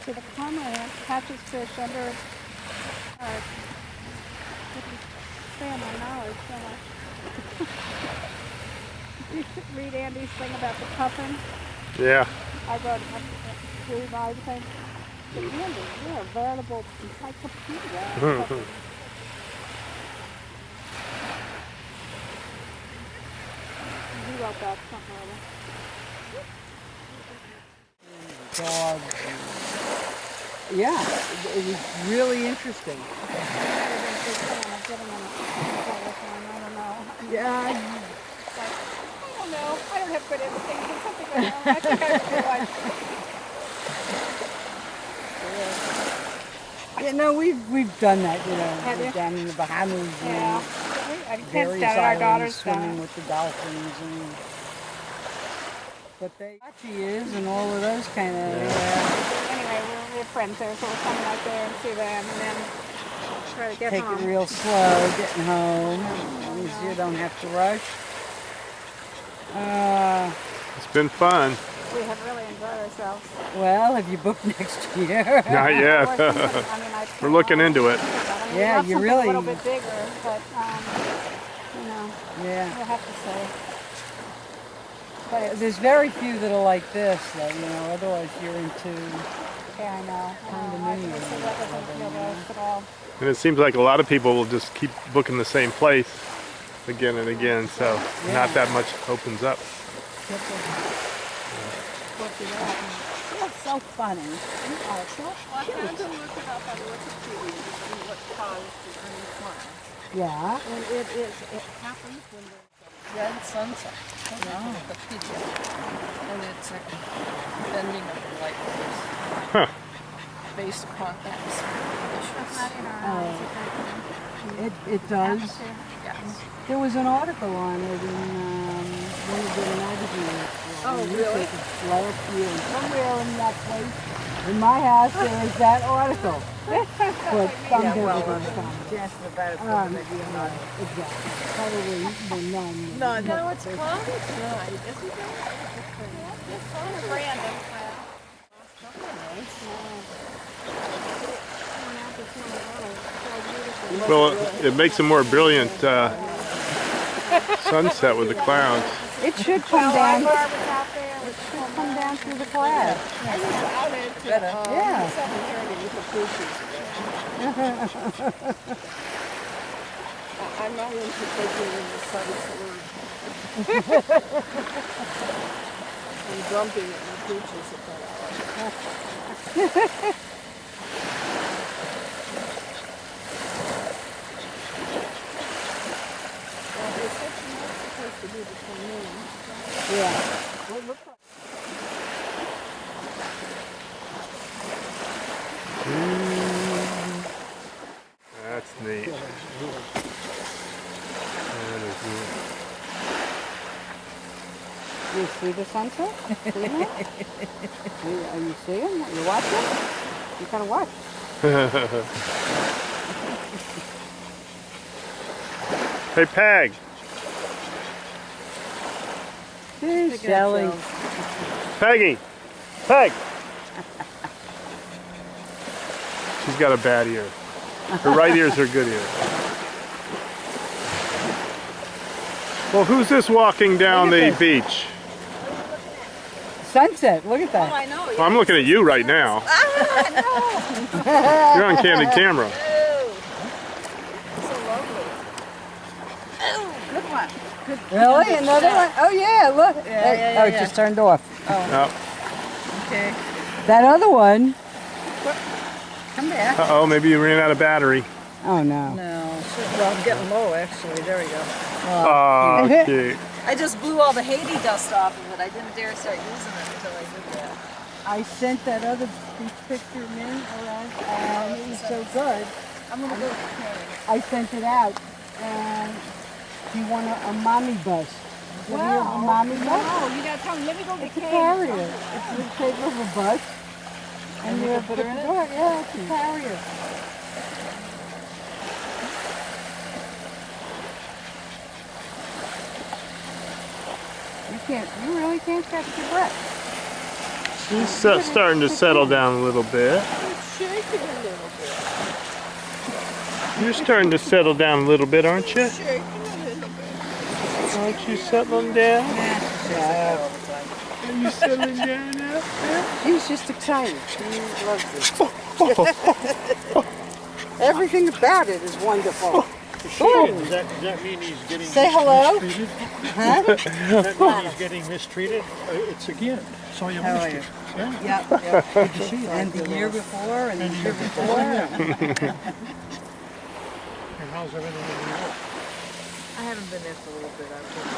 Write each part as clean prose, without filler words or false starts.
See, the cormorant catches fish under expand my knowledge so much. You should read Andy's thing about the puffin. Yeah. I wrote a revised thing. But Andy, you're a veritable encyclopedia. You wrote that somewhere. Dogs. Yeah, it was really interesting. I don't know. Yeah. I don't know. I don't have good instincts or something like that. I think I feel like. Yeah, no, we've done that, you know, Have you? down in the Bahamas Yeah. and Kids various down, our islands daughter's swimming done. with the dolphins and but they is and all of those kind of Anyway, we're friends there, so we're coming out there and see them, and then try to get take home. it real slow getting home. As long as you don't have to rush. It's been fun. We have really enjoyed ourselves. Well, have you booked next year? Not yet. We're thinking, I mean, We're looking into it. I mean, Yeah, we you want something really- a little bit bigger, but you know, Yeah. we'll have to say. But there's very few that are like this, though, you know, otherwise you're into Yeah, I know. Condominium. I think that doesn't appeal to us at all. And it seems like a lot of people will just keep booking the same place again and again, so not that much opens up. That's so funny. Well, I had to look it up on Wikipedia to see what caused the green flag. Yeah. And it happens when there's a red sunset. At the pigeon. And it's a bending of the light rays. Huh. Based upon atmospheric conditions. Not in our eyes, it's It does. atmosphere. Yes. There was an article on it in one of the magazines. Oh, really? Last year. Somewhere in that place, in my house, there was that article. But some different time. Chances about it Exactly. Probably none. No, no, it's cloudy tonight, isn't it? It's sort of random. Well, it makes a more brilliant sunset with the clouds. It should come down. Barb was out there. It should come down through the clouds. I was out at Yeah. 7:30 with the food I'm not into taking in the sun's word. I'm dumping at my pooches at that hour. Well, they said you're not supposed to do the full moon. Yeah. Well, look like That's neat. That is neat. You see the sunset? See it? Are you seeing? You watching? You gotta watch. Hey, Peg. Hey, Shelly. Peggy. Peg. She's got a bad ear. Her right ear's her good ear. Well, who's this walking down Look the at beach? Sunset. Look at that. I know. Well, I'm looking at you right now. You're on candid camera. So lovely. Oh, good one. Good. Really? Another one? Oh yeah. Look. yeah, Oh, it yeah. just turned off. Oh, Okay. That other one. Come back. uh-oh, maybe you ran out of battery. Oh no. No. Well, I'm getting low actually. There we go. Oh, cute. I just blew all the Haiti dust off of it. I didn't dare start using it until I did that. I sent that other beach picture in around, and it was so good. I'm gonna go with Carrie. I sent it out, and he won a mommy bus. Have you heard of a mommy bus? Oh, you gotta tell me. Let me go get It's a Kate. carrier. It's the shape of a bus. And you put her in it? Yeah, it's a carrier. You really can't catch your breath. She's starting to settle down a little bit. It's shaking a little bit. You're starting to settle down a little bit, aren't you? Shaking a little bit. Aren't you settling down? Yeah. Are you settling down now? She's just excited. She loves it. Everything about it is wonderful. Does that mean he's getting Say hello. mistreated? Huh? Does that mean he's getting mistreated? It's again. Saw you How last are year. you? Yeah. Yep, yep. Good to see you. And the year before, and the year before. And how's everything in New York? I haven't been there for a little bit. I've been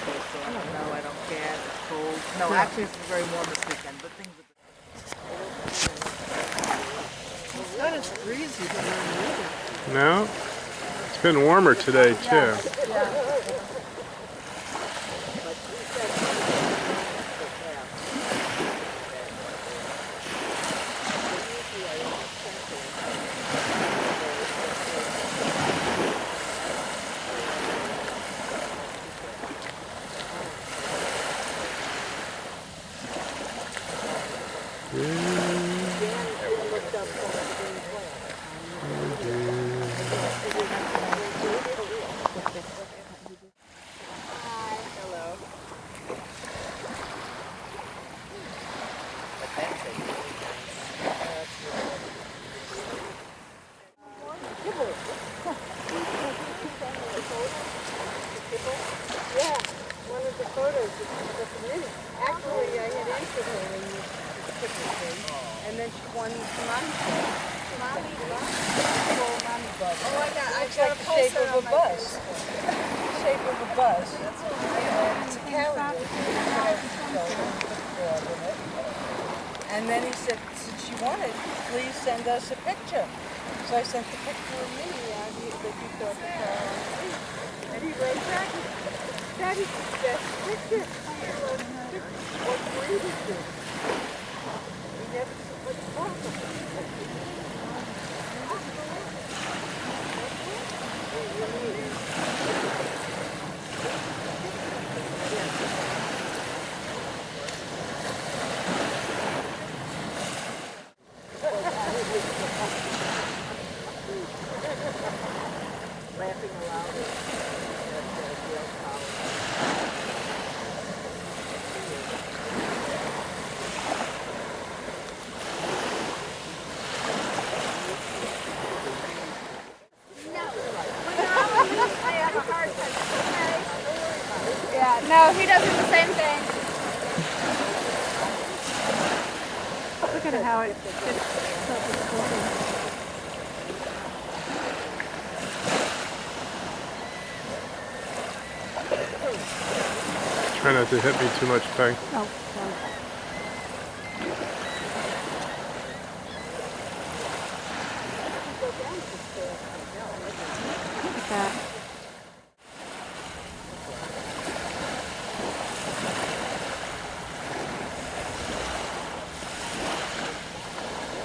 cold, so I don't know. I don't care. It's cold. No, actually, it's very warm this weekend, but things are. It's not as breezy when we're in the winter. No? It's been warmer today, too. One of the photos that she took a minute. Actually, I had answered her when you took the thing, and then she won mommy bug. Mommy bug? Mommy bug. Oh, I got It's like the shape of a bus. The shape of a bus. It's a carrier. And then he said, since you want it, please send us a picture. So I sent the picture of me that you thought the car on the street. And he wrote back, Daddy, that's a picture. I wrote, what breed is this? He never said what's possible. Laughing aloud at Yale College. Yeah, no, he does the same thing. Look at how it fits. Try not to hit me too much, Peg. Oh, sorry. Look at that.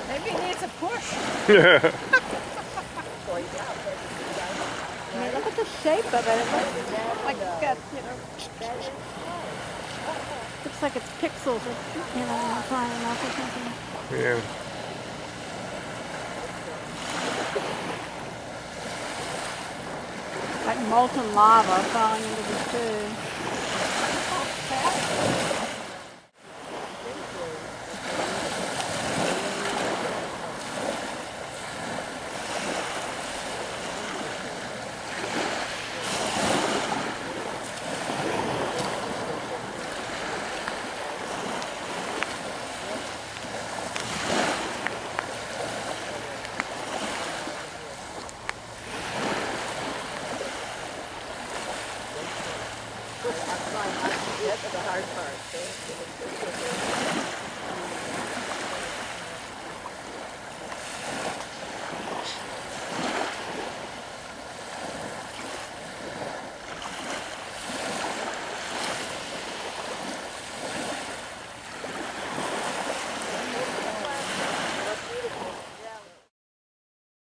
Maybe he needs a push. Yeah. I mean, look at the shape of it. It looks like it's got, looks like it's pixels or, flying off or something. Yeah. Like molten lava falling into the sea. That's the hard part.